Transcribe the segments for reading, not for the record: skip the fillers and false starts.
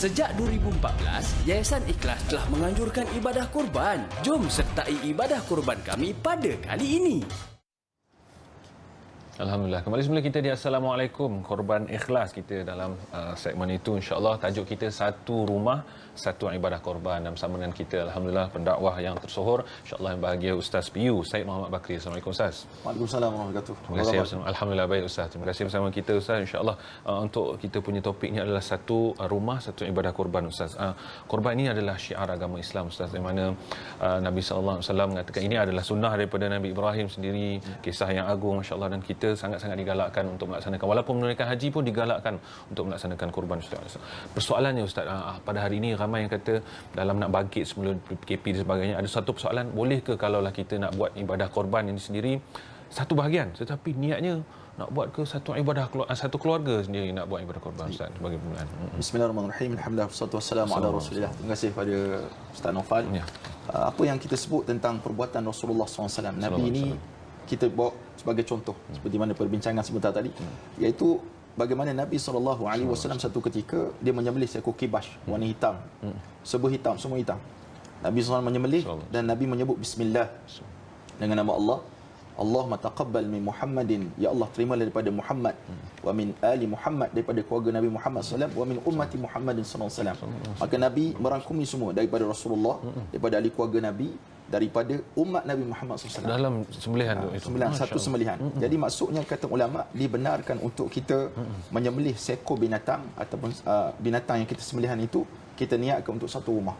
Sejak 2014, Yayasan Ikhlas telah menganjurkan ibadah korban. Jom sertai ibadah korban kami pada kali ini. Alhamdulillah. Kembali semula kita di Assalamualaikum. Korban Ikhlas kita dalam segmen itu. InsyaAllah tajuk kita satu rumah, satu ibadah korban. Dan bersama dengan kita, Alhamdulillah, pendakwah yang tersohor. InsyaAllah yang bahagia Ustaz PU, Syed Muhammad Bakri. Assalamualaikum Ustaz. Waalaikumsalam warahmatullahi Terima kasih. Alhamdulillah baik Ustaz. Terima kasih bersama kita Ustaz. InsyaAllah untuk kita punya topik ini adalah satu rumah, satu ibadah korban Ustaz. Korban ini adalah syiar agama Islam Ustaz. Di mana Nabi SAW mengatakan ini adalah sunnah daripada Nabi Ibrahim sendiri. Kisah yang agung insyaAllah, dan kita sangat-sangat digalakkan untuk melaksanakan, walaupun menunaikan haji pun digalakkan untuk melaksanakan korban Ustaz. Persoalannya Ustaz, pada hari ini ramai yang kata dalam nak bangkit semula PKP dan sebagainya, ada satu persoalan, boleh ke kalaulah kita nak buat ibadah korban ini sendiri satu bahagian, tetapi niatnya nak buat ke satu ibadah satu keluarga sendiri nak buat ibadah korban Ustaz sebagai permulaan. Bismillahirrahmanirrahim. Alhamdulillah wassalatu wassalamu ala Rasulillah. Terima kasih kepada Ustaz Naufal. Ya. Apa yang kita sebut tentang perbuatan Rasulullah SAW, Nabi ini kita bawa sebagai contoh seperti mana perbincangan sebentar tadi, iaitu bagaimana Nabi SAW satu ketika dia menyembelih seekor kibash warna hitam, serba hitam, semua hitam. Nabi SAW menyembelih dan Nabi menyebut bismillah dengan nama Allah. Allahumma taqabbal min Muhammadin, ya Allah terimalah daripada Muhammad, wa min ali Muhammad, daripada keluarga Nabi Muhammad SAW, wa min ummati Muhammadin SAW. Maka Nabi merangkumi semua daripada Rasulullah, daripada ahli keluarga Nabi, daripada umat Nabi Muhammad SAW. Dalam sembelihan itu. Satu sembelihan. Jadi maksudnya kata ulama, dibenarkan untuk kita menyembelih seekor binatang ataupun binatang yang kita sembelihan itu kita niatkan untuk satu rumah,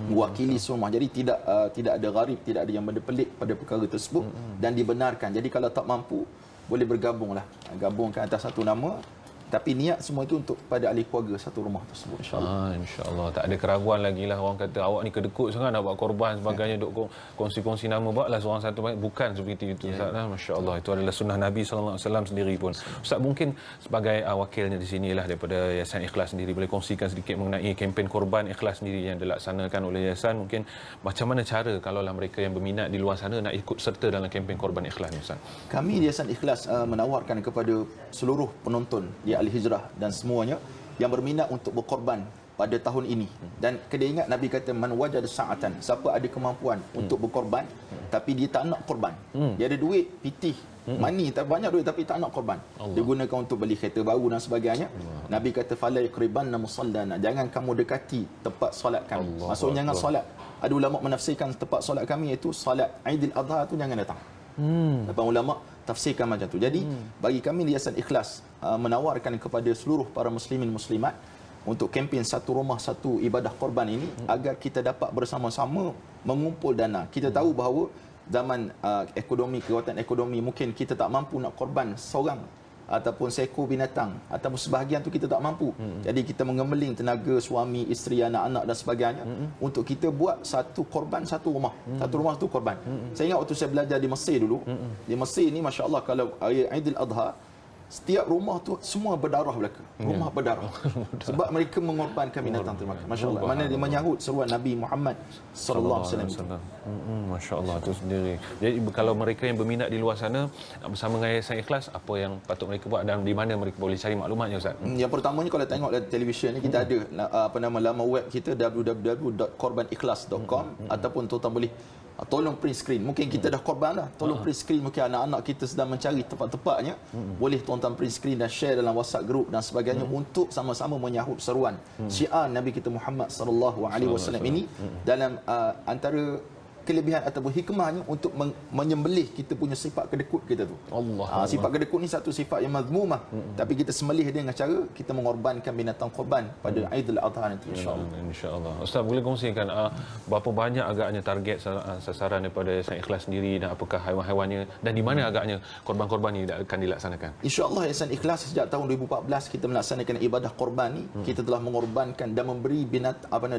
mewakili semua. Jadi tidak ada gharib, tidak ada yang benda pelik pada perkara tersebut, dan dibenarkan. Jadi kalau tak mampu, boleh bergabunglah, gabungkan atas satu nama, tapi niat semua itu untuk pada ahli keluarga satu rumah tersebut, insyaAllah. InsyaAllah. Tak ada keraguan lagi lah. Orang kata awak ni kedekut sangat nak buat korban sebagainya, duk kongsi-kongsi nama, buatlah seorang satu. Bukan seperti itu Ustaz. Masya-Allah, itu adalah sunnah Nabi SAW sendiri pun. Ustaz, mungkin sebagai wakilnya di sinilah daripada Yayasan Ikhlas sendiri, boleh kongsikan sedikit mengenai kempen korban Ikhlas sendiri yang dilaksanakan oleh Yayasan. Mungkin macam mana cara kalaulah mereka yang berminat di luar sana nak ikut serta dalam kempen korban Ikhlas ni Ustaz? Kami di Yayasan Ikhlas menawarkan kepada seluruh penonton di Al-Hijrah dan semuanya yang berminat untuk berkorban pada tahun ini. Dan kena ingat Nabi kata man wajada sa'atan, siapa ada kemampuan untuk berkorban tapi dia tak nak korban. Dia ada duit pitih, money, tak banyak duit tapi tak nak korban. Dia gunakan untuk beli kereta baru dan sebagainya. Nabi kata fala yaqribanna musallana, jangan kamu dekati tempat solat kami. Maksudnya jangan solat. Ada ulama menafsirkan tempat solat kami iaitu solat Aidil Adha tu jangan datang. Lepas ulama tafsirkan macam tu. Jadi bagi kami di Yayasan Ikhlas menawarkan kepada seluruh para muslimin muslimat untuk kempen satu rumah satu ibadah korban ini, agar kita dapat bersama-sama mengumpul dana. Kita tahu bahawa zaman ekonomi, kekuatan ekonomi, mungkin kita tak mampu nak korban seorang ataupun seekor binatang, ataupun sebahagian tu kita tak mampu. Jadi kita mengemeling tenaga suami, isteri, anak-anak dan sebagainya untuk kita buat satu korban satu rumah. Satu rumah satu korban. Saya ingat waktu saya belajar di Mesir dulu. Di Mesir ni masya-Allah, kalau Aidil Adha, setiap rumah tu semua berdarah mereka. Rumah berdarah. Sebab mereka mengorbankan binatang termakan. Masya-Allah. Mana dia menyahut seruan Nabi Muhammad sallallahu alaihi wasallam. Masya-Allah tu sendiri. Jadi kalau mereka yang berminat di luar sana bersama dengan Yayasan Ikhlas, apa yang patut mereka buat dan di mana mereka boleh cari maklumatnya Ustaz? Yang pertamanya kalau tengok dalam televisyen ni, kita ada laman web kita www.korbanikhlas.com, ataupun tuan-tuan boleh tolong print screen. Mungkin kita dah korban dah, tolong print screen. Mungkin anak-anak kita sedang mencari tempat-tempatnya, boleh tuan-tuan print screen dan share dalam WhatsApp group dan sebagainya, untuk sama-sama menyahut seruan syiar Nabi kita Muhammad sallallahu alaihi wasallam ini. Dalam antara kelebihan ataupun hikmahnya untuk menyembelih kita punya sifat kedekut kita tu. Sifat kedekut ni satu sifat yang mazmumah, tapi kita sembelih dia dengan cara kita mengorbankan binatang korban pada Aidil Adha nanti, insya-Allah. Insya-Allah. Ustaz boleh kongsikan berapa banyak agaknya target sasaran daripada Yayasan Ikhlas sendiri, dan apakah haiwan-haiwannya, dan di mana agaknya korban-korban ini akan dilaksanakan? Insya-Allah Yayasan Ikhlas sejak tahun 2014 kita melaksanakan ibadah korban ni. Kita telah mengorbankan dan memberi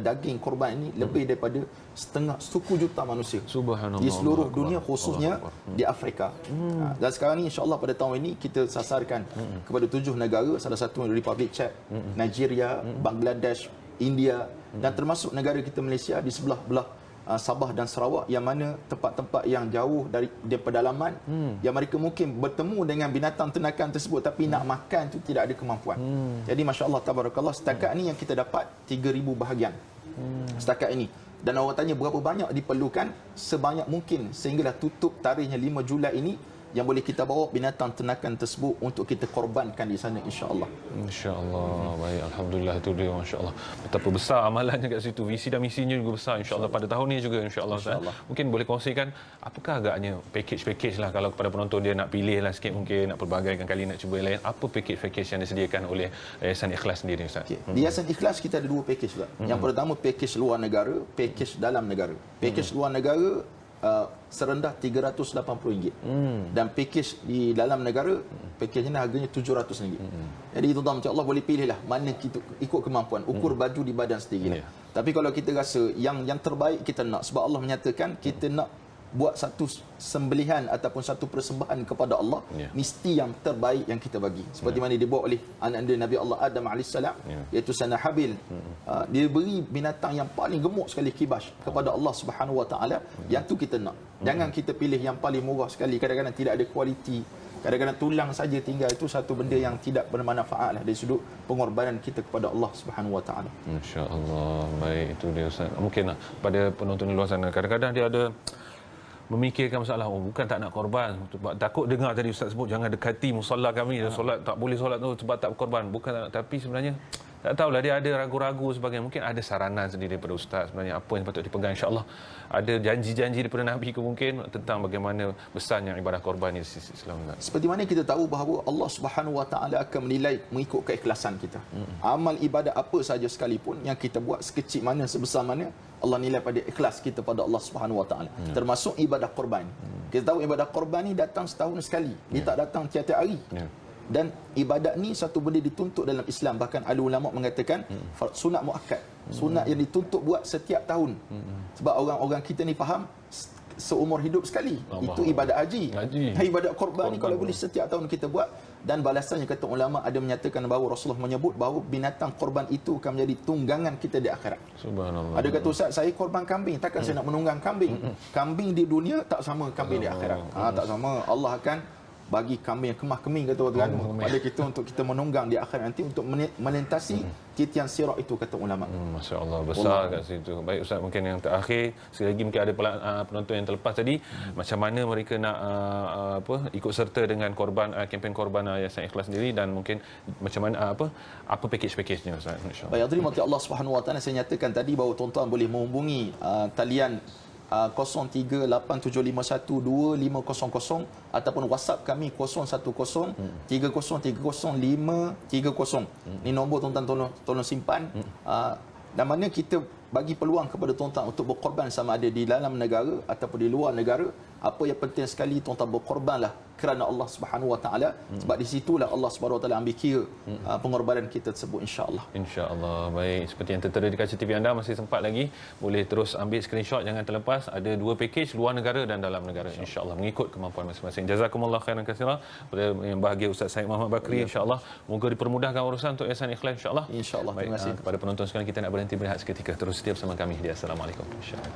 daging korban ini lebih daripada setengah suku juta manusia di seluruh dunia, khususnya di Afrika. Dan sekarang ni insya-Allah pada tahun ini kita sasarkan kepada 7 negara, salah satu Republik Czech, Nigeria, Bangladesh, India, dan termasuk negara kita Malaysia di sebelah Sabah dan Sarawak, yang mana tempat-tempat yang jauh dari pedalaman, yang mereka mungkin bertemu dengan binatang ternakan tersebut tapi nak makan tu tidak ada kemampuan. Jadi masya-Allah tabarakallah, setakat ni yang kita dapat 3,000 bahagian. Setakat ini. Dan orang tanya berapa banyak diperlukan, sebanyak mungkin sehinggalah tutup tarikhnya 5 Julai ini, yang boleh kita bawa binatang ternakan tersebut untuk kita korbankan di sana, insya-Allah. Insya-Allah. Baik, alhamdulillah, itu dia, masya-Allah. Betapa besar amalannya kat situ. Visi dan misinya juga besar, insya-Allah, pada tahun ini juga, insya-Allah. Mungkin boleh kongsikan apakah agaknya package lah, kalau kepada penonton dia nak pilih lah sikit, mungkin nak pelbagaikan kali, nak cuba lain, apa package yang disediakan oleh Yayasan Ikhlas sendiri, Ustaz? Okay. Di Yayasan Ikhlas kita ada 2 package, Ustaz. Yang pertama package luar negara, package dalam negara. Package luar negara serendah RM380, dan package di dalam negara, package ni harganya RM700. Jadi tuan-tuan, macam Allah boleh pilih lah mana kita ikut kemampuan, ukur baju di badan sendiri. Tapi kalau kita rasa yang terbaik kita nak, sebab Allah menyatakan kita nak buat satu sembelihan ataupun satu persembahan kepada Allah, mesti yang terbaik yang kita bagi. Seperti mana dibuat oleh anak Nabi Allah Adam AS, iaitu Sanahabil. Dia beri binatang yang paling gemuk sekali, kibas, kepada Allah Subhanahu Wa Taala. Yang tu kita nak. Jangan kita pilih yang paling murah sekali, kadang-kadang tidak ada kualiti, kadang-kadang tulang saja tinggal. Itu satu benda yang tidak bermanfaat lah dari sudut pengorbanan kita kepada Allah Subhanahu Wa Taala. Masya-Allah. Baik, itu dia, Ustaz. Mungkinlah pada penonton di luar sana, kadang-kadang dia ada memikirkan masalah, bukan tak nak korban, takut dengar tadi Ustaz sebut jangan dekati musalla kami, solat tak boleh solat tu sebab tak berkorban, bukan tak nak, tapi sebenarnya tak tahulah, dia ada ragu-ragu sebagainya. Mungkin ada saranan sendiri daripada Ustaz sebenarnya apa yang patut dipegang, insya-Allah. Ada janji-janji daripada Nabi ke mungkin tentang bagaimana besarnya ibadah korban di sisi Islam. Seperti mana kita tahu bahawa Allah Subhanahu Wa Taala akan menilai mengikut keikhlasan kita. Amal ibadah apa saja sekalipun yang kita buat, sekecil mana, sebesar mana, Allah nilai pada ikhlas kita pada Allah Subhanahu Wa Taala. Termasuk ibadah korban. Kita tahu ibadah korban ni datang setahun sekali. Dia tak datang tiap-tiap hari. Dan ibadat ni satu benda dituntut dalam Islam. Bahkan ada ulama mengatakan sunat muakkad, sunat yang dituntut buat setiap tahun. Sebab orang-orang kita ni faham seumur hidup sekali. Itu ibadat haji. Ibadat korban ni kalau boleh setiap tahun kita buat. Dan balasannya, kata ulama, ada menyatakan bahawa Rasulullah menyebut bahawa binatang korban itu akan menjadi tunggangan kita di akhirat. Subhanallah. Ada kata, Ustaz, saya korban kambing, takkan saya nak menunggang kambing? Kambing di dunia tak sama kambing di akhirat. Tak sama. Allah akan bagi kambing yang kemah-keming, kata orang pada kita untuk kita menunggang di akhirat nanti untuk melintasi titian sirat itu, kata ulama. Masya-Allah, besar kat situ. Baik Ustaz, mungkin yang terakhir sekali lagi, mungkin ada penonton yang terlepas tadi, macam mana mereka nak ikut serta dengan korban, kempen korban Yayasan Ikhlas sendiri, dan mungkin macam mana apa package-packagenya, Ustaz, insya-Allah. Baik, terima kasih Allah Subhanahu Wa Taala. Saya nyatakan tadi bahawa tuan-tuan boleh menghubungi talian 0385125500 ataupun WhatsApp kami 01303030. Ini nombor tuan-tuan tolong simpan. Dan mana kita bagi peluang kepada tuan-tuan untuk berkorban, sama ada di dalam negara ataupun di luar negara. Apa yang penting sekali, tuan-tuan berkorbanlah kerana Allah Subhanahu Wa Taala, sebab di situlah Allah Subhanahu Wa Taala ambil kira pengorbanan kita tersebut, insya-Allah. Insya-Allah. Baik, seperti yang tertera di kaca TV anda, masih sempat lagi, boleh terus ambil screenshot, jangan terlepas. Ada 2 package, luar negara dan dalam negara, insya-Allah, mengikut kemampuan masing-masing. Jazakumullah khairan katsira kepada yang bahagia Ustaz Syed Muhammad Bakri, insya-Allah. Moga dipermudahkan urusan untuk Yayasan Ikhlas, insya-Allah. Insya-Allah. Terima kasih. Kepada penonton sekalian, kita nak berhenti berehat seketika. Terus setia bersama kami di Assalamualaikum, insya-Allah.